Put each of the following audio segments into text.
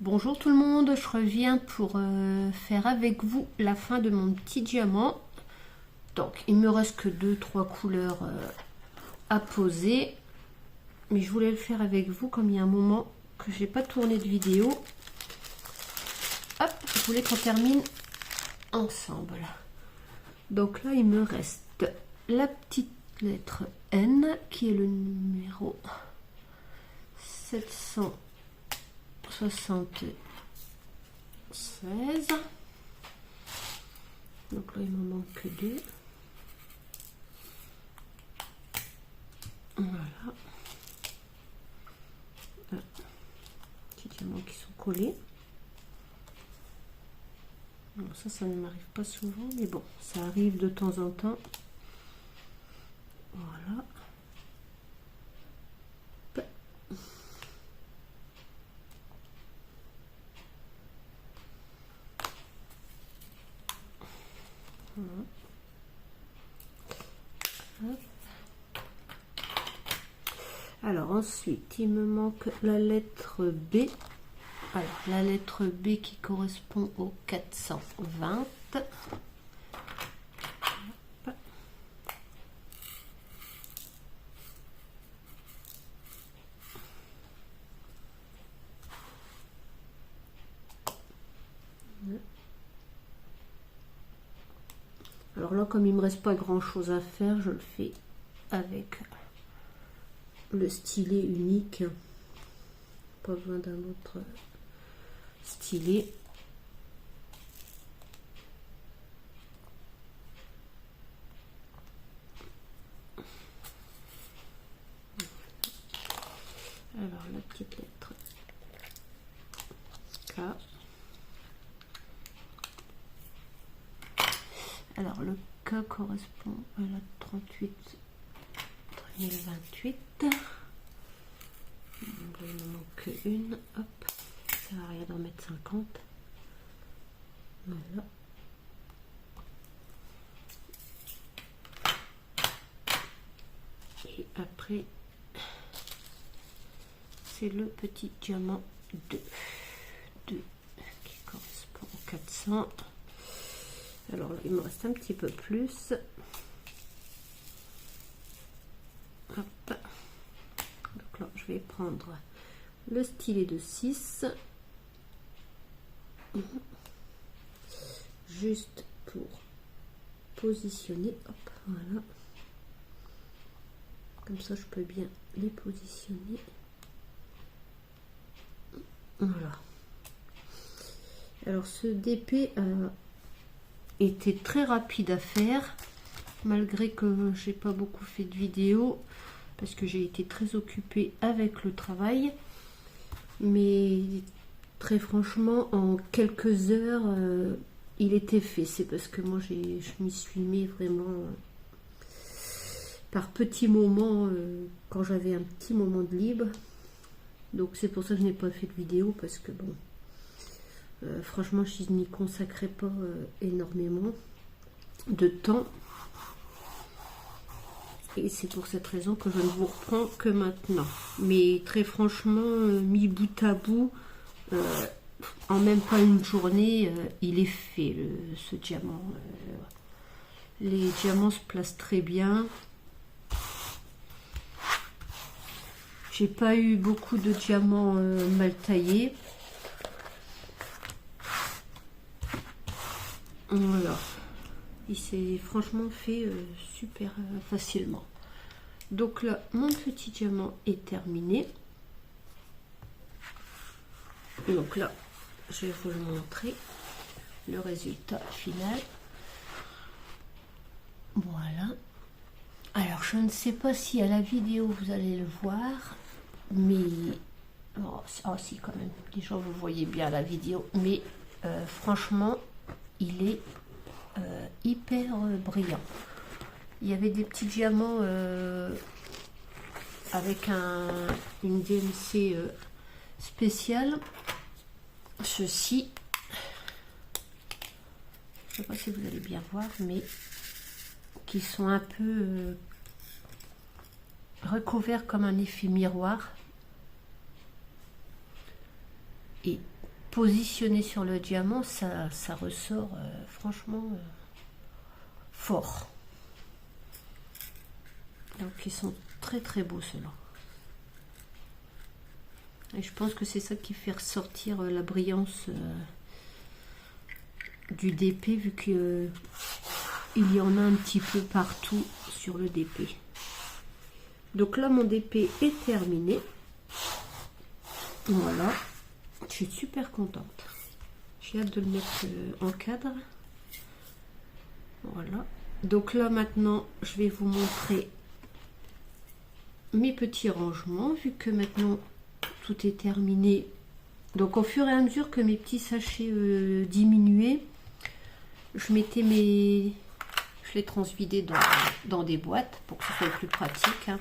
Bonjour tout le monde, je reviens pour faire avec vous la fin de mon petit diamant. Donc il me reste que 2-3 couleurs à poser. Mais je voulais le faire avec vous comme il y a un moment que j'ai pas tourné de vidéo. Hop, je voulais qu'on termine ensemble. Donc là il me reste la petite lettre N qui est le numéro 776. Donc là il me manque que 2. Voilà. Petits diamants qui sont collés. Bon, ça ne m'arrive pas souvent, mais bon, ça arrive de temps en temps. Voilà. Voilà. Alors ensuite, il me manque la lettre B. Alors, la lettre B qui correspond au 420. Alors là, comme il me reste pas grand chose à faire, je le fais avec le stylet unique. Pas besoin d'un autre stylet. Alors la petite lettre K. Alors le K correspond à la 38 3028. Il ne manque une. Hop, ça sert à rien d'en mettre 50. Voilà. Et après, c'est le petit diamant 2 qui correspond au 400. Alors là, il me reste un petit peu plus. Hop. Donc là, je vais prendre le stylet de 6. Juste pour positionner. Hop, voilà. Comme ça, je peux bien les positionner. Voilà. Alors, ce DP a été très rapide à faire, malgré que j'ai pas beaucoup fait de vidéos, parce que j'ai été très occupée avec le travail. Mais très franchement, en quelques heures, il était fait. C'est parce que moi, je m'y suis mis vraiment par petits moments, quand j'avais un petit moment de libre. Donc c'est pour ça que je n'ai pas fait de vidéo, parce que bon, franchement, je n'y consacrais pas énormément de temps. Et c'est pour cette raison que je ne vous reprends que maintenant. Mais très franchement, mis bout à bout, en même pas une journée, il est fait, ce diamant. Les diamants se placent très bien. J'ai pas eu beaucoup de diamants mal taillés. Voilà. Il s'est franchement fait super facilement. Donc là, mon petit diamant est terminé. Donc là, je vais vous le montrer, le résultat final. Voilà. Alors, je ne sais pas si à la vidéo vous allez le voir, mais oh, si, quand même, déjà vous voyez bien la vidéo, mais franchement, il est hyper brillant. Il y avait des petits diamants avec une DMC spéciale. Ceci, je ne sais pas si vous allez bien voir, mais qui sont un peu recouverts comme un effet miroir. Et positionné sur le diamant, ça ressort franchement fort. Donc ils sont très très beaux ceux-là. Et je pense que c'est ça qui fait ressortir la brillance du DP, vu que il y en a un petit peu partout sur le DP. Donc là mon DP est terminé. Voilà, je suis super contente. J'ai hâte de le mettre en cadre. Voilà. Donc là maintenant je vais vous montrer mes petits rangements, vu que maintenant tout est terminé. Donc au fur et à mesure que mes petits sachets diminuaient, je mettais je les transvidais dans des boîtes pour que ce soit plus pratique, hein.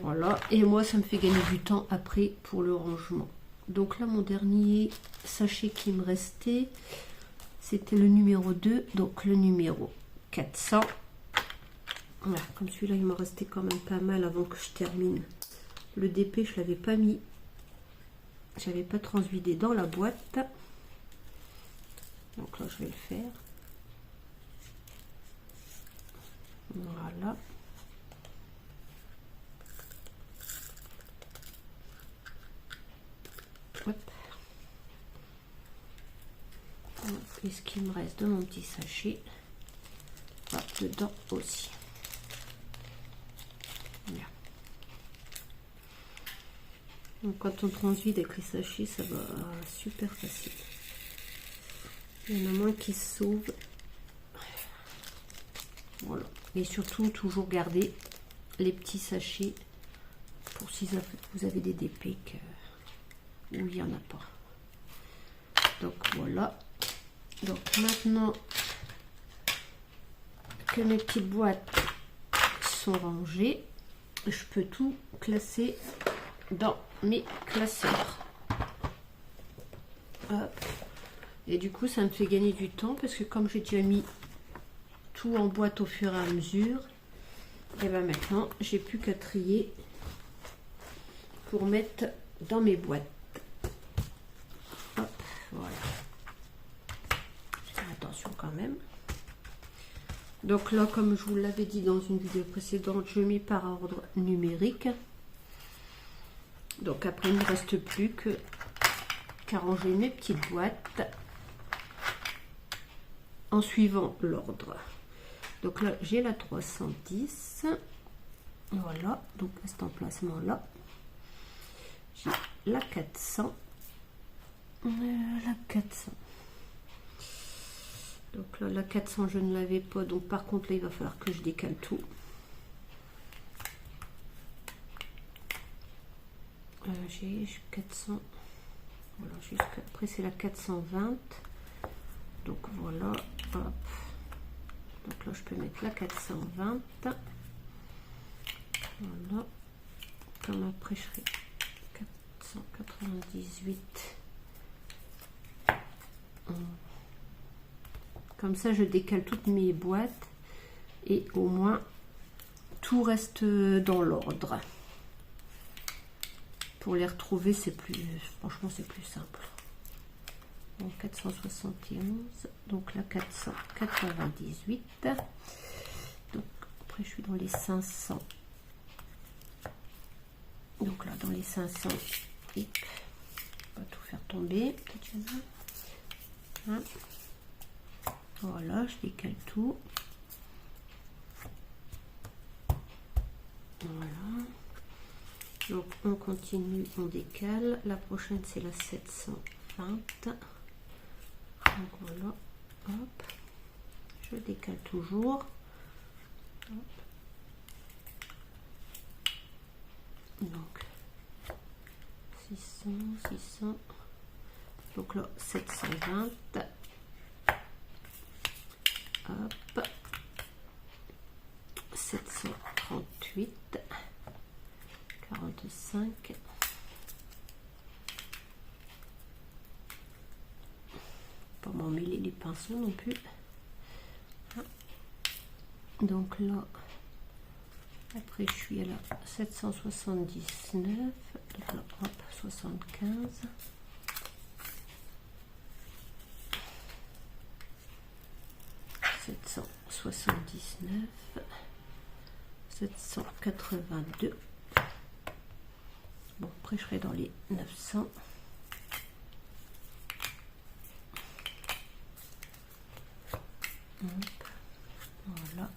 Voilà, et moi ça me fait gagner du temps après pour le rangement. Donc là mon dernier sachet qui me restait, c'était le numéro 2, donc le numéro 400. Voilà, comme celui-là il me restait quand même pas mal avant que je termine le DP, je l'avais pas mis, j'avais pas transvidé dans la boîte. Donc là je vais le faire. Voilà. Hop. Et ce qui me reste de mon petit sachet, hop, dedans aussi. Voilà. Donc quand on transvide avec les sachets, ça va super facile. Il y en a moins qui se sauvent. Voilà. Et surtout, toujours garder les petits sachets pour si vous avez des DP où il n'y en a pas. Donc voilà. Donc maintenant que mes petites boîtes sont rangées, je peux tout classer dans mes classeurs. Hop. Et du coup ça me fait gagner du temps, parce que comme j'ai déjà mis tout en boîte au fur et à mesure, et bien maintenant j'ai plus qu'à trier pour mettre dans mes boîtes. Hop, voilà. Faire attention quand même. Donc là, comme je vous l'avais dit dans une vidéo précédente, je mets par ordre numérique. Donc après il ne me reste plus qu'à ranger mes petites boîtes en suivant l'ordre. Donc là j'ai la 310, voilà, donc à cet emplacement là j'ai la 400, la 400. Donc là la 400 je ne l'avais pas, donc par contre là il va falloir que je décale tout. J'ai 400, voilà, après c'est la 420, donc voilà, hop. Donc là je peux mettre la 420, voilà, comme après je ferai 498, comme ça je décale toutes mes boîtes et au moins tout reste dans l'ordre. Pour les retrouver c'est plus, franchement c'est plus simple. Donc 471, donc la 498, donc après je suis dans les 500, donc là dans les 500, et on va tout faire tomber, hein. Voilà, je décale tout, voilà, donc on continue, on décale, la prochaine c'est la 720. Donc voilà, hop, je décale toujours. Hop. Donc 600, donc là 720, hop, 738, 45. Pas m'en mêler les pinceaux non plus. Donc là après je suis à la 779, donc là hop 75, 779, 782. Bon, après je serai dans les 900. Voilà.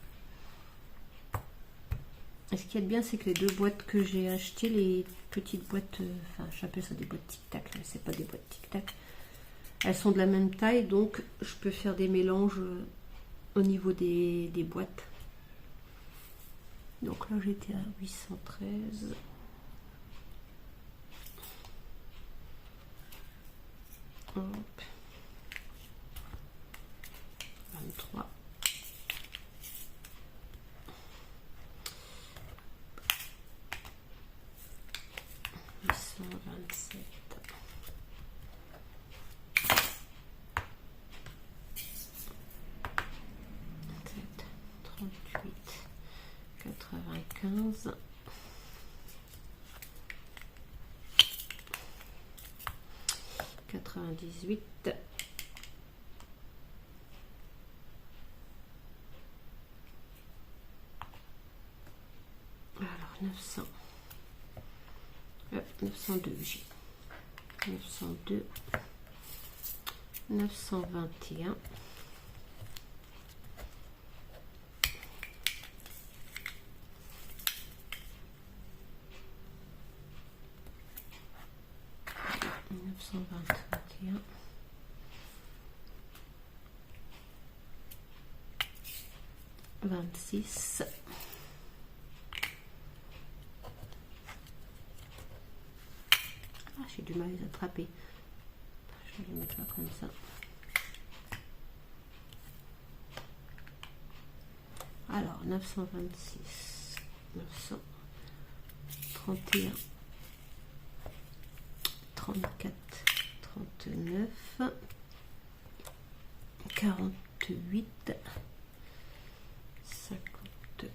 Et ce qui est bien, c'est que les deux boîtes que j'ai achetées, les petites boîtes, enfin j'appelle ça des boîtes tic-tac, mais c'est pas des boîtes tic-tac. Elles sont de la même taille, donc je peux faire des mélanges au niveau des boîtes. Donc là j'étais à 813. Hop. 23. 827. 38, 95, 98, alors 900, 902, j'ai 902, 921. 921, 26, j'ai du mal à les attraper. Je vais les mettre là comme ça. Alors 926, 931, 34, 39, 48, 59.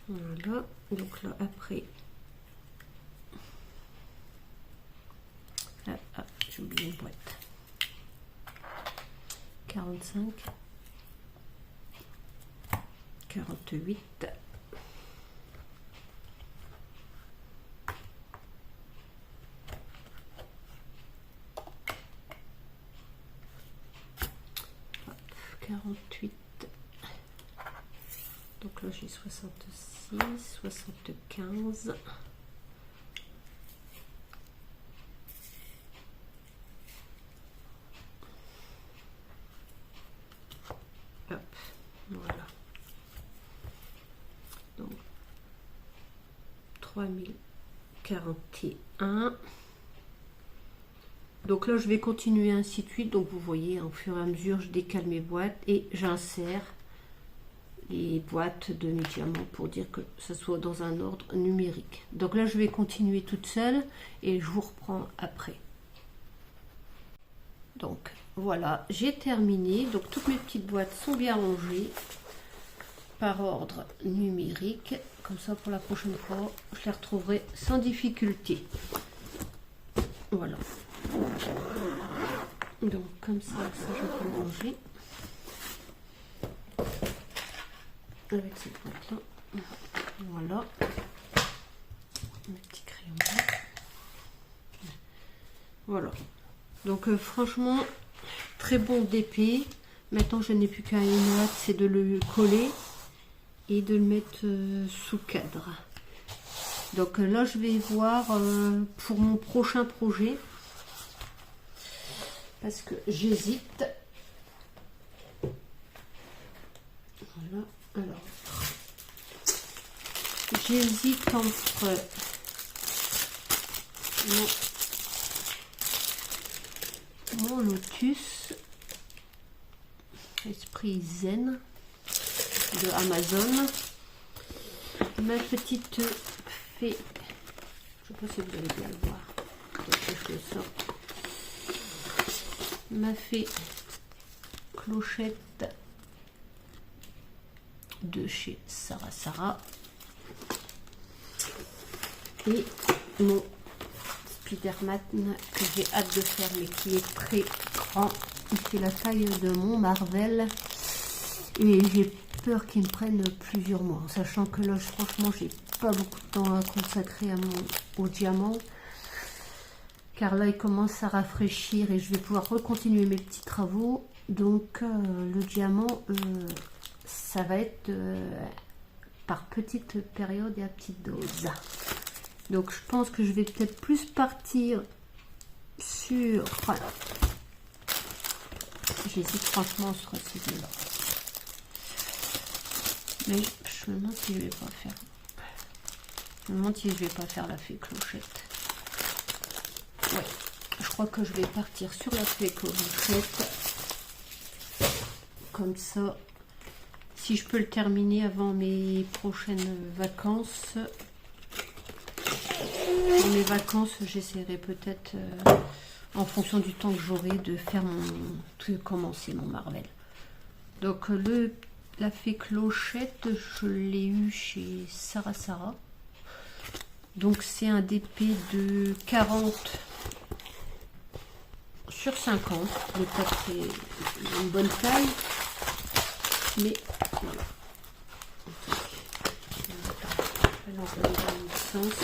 Voilà, donc là après, j'ai oublié une boîte. 45, 48, 48, donc là j'ai 66, 75, hop, voilà, donc 3041. Donc là je vais continuer ainsi de suite, donc vous voyez au fur et à mesure je décale mes boîtes et j'insère les boîtes de mes diamants pour dire que ça soit dans un ordre numérique. Donc là je vais continuer toute seule et je vous reprends après. Donc voilà, j'ai terminé, donc toutes mes petites boîtes sont bien rangées par ordre numérique, comme ça pour la prochaine fois je les retrouverai sans difficulté. Voilà. Donc comme ça je peux manger avec cette boîte là. Voilà, mes petits crayons. Voilà, donc franchement très bon d'épée. Maintenant je n'ai plus qu'à une hâte, c'est de le coller et de le mettre sous cadre. Donc là je vais voir pour mon prochain projet, parce que j'hésite. Voilà, alors j'hésite entre mon lotus esprit zen de Amazon, ma petite fée, je ne sais pas si vous allez bien le voir, peut-être que je le sors, ma fée clochette de chez Sarah et mon Spiderman que j'ai hâte de faire mais qui est très grand il fait la taille de mon Marvel. Et j'ai peur qu'il me prenne plusieurs mois. Sachant que là, franchement, j'ai pas beaucoup de temps à consacrer au diamant. Car là, il commence à rafraîchir et je vais pouvoir recontinuer mes petits travaux. Donc, le diamant, ça va être par petite période et à petite dose. Donc, je pense que je vais peut-être plus partir sur... Voilà. J'hésite franchement sur ce là. Mais je me demande si je vais pas faire. Je me demande si je vais pas faire la fée clochette. Ouais, je crois que je vais partir sur la fée clochette. Comme ça, si je peux le terminer avant mes prochaines vacances. Pour mes vacances, j'essaierai peut-être, en fonction du temps que j'aurai, de faire de commencer mon Marvel. Donc la fée clochette, je l'ai eu chez Sarah. Donc c'est un DP de 40 sur 50. Le top c'est une bonne taille. Mais voilà. Je vais l'envoyer dans le sens.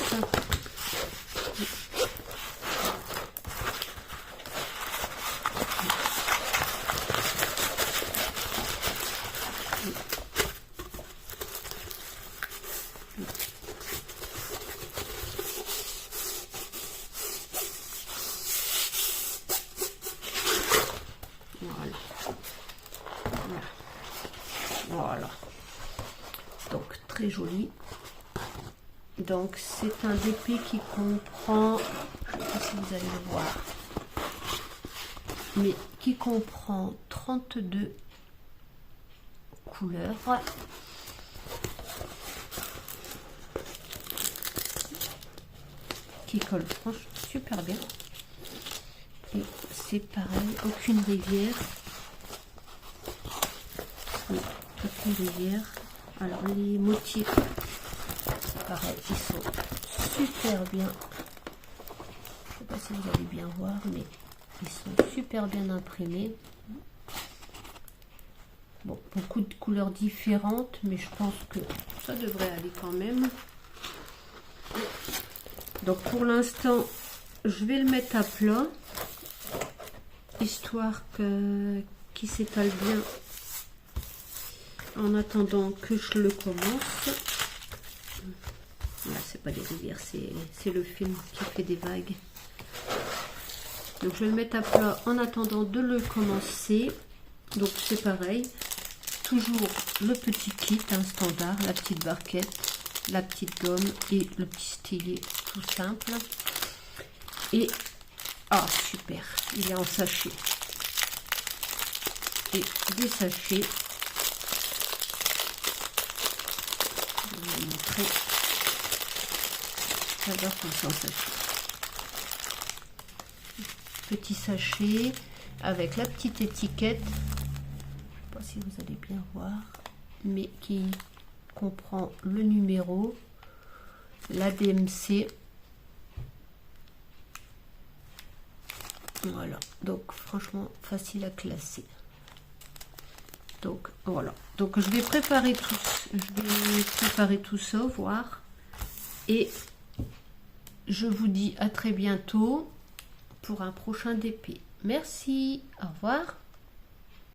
Voilà, donc très joli. Donc c'est un DP qui comprend, je ne sais pas si vous allez le voir, mais qui comprend 32 couleurs. Qui colle franchement super bien. Et c'est pareil, aucune rivière. Oui, aucune rivière. Alors les motifs, pareil, ils sont super bien. Je ne sais pas si vous allez bien voir, mais ils sont super bien imprimés. Bon, beaucoup de couleurs différentes, mais je pense que ça devrait aller quand même. Donc pour l'instant, je vais le mettre à plat, histoire qu'il s'étale bien en attendant que je le commence. Là, c'est pas des rivières, c'est le film qui fait des vagues. Donc je vais le mettre à plat en attendant de le commencer. Donc c'est pareil, toujours le petit kit, un standard, la petite barquette, la petite gomme et le petit stylet tout simple. Et ah super, il est en sachet. Et des sachets. Je vais vous montrer. J'adore comme ça en sachet. Petit sachet avec la petite étiquette. Je ne sais pas si vous allez bien voir, mais qui comprend le numéro, la DMC. Voilà, donc franchement facile à classer. Donc voilà, donc je vais préparer tout ça, voir, et je vous dis à très bientôt pour un prochain DP. Merci, au revoir.